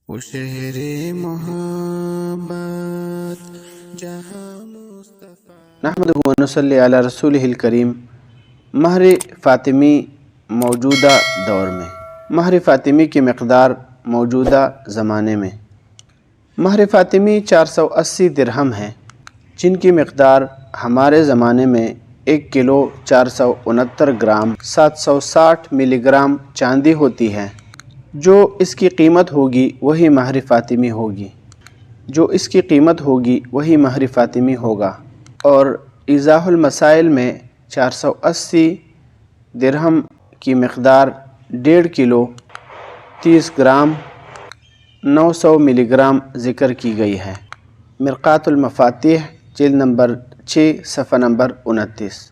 وہ شہر محبت جہاں مصطفیٰ نحمدہ و نصلی علی رسولہ الکریم۔ مہر فاطمی موجودہ دور میں، مہر فاطمی کی مقدار موجودہ زمانے میں۔ مہر فاطمی 480 درہم ہے، جن کی مقدار ہمارے زمانے میں 1 کلو 469 گرام 760 ملی گرام چاندی ہوتی ہے۔ جو اس کی قیمت ہوگی وہی مہر فاطمی ہوگی، جو اس کی قیمت ہوگی وہی مہر فاطمی ہوگا۔ اور ایضاح المسائل میں 480 درہم کی مقدار 1.5 کلو 30 گرام 900 ملی گرام ذکر کی گئی ہے۔ مرقات المفاتیح جلد نمبر 6 صفحہ نمبر 29۔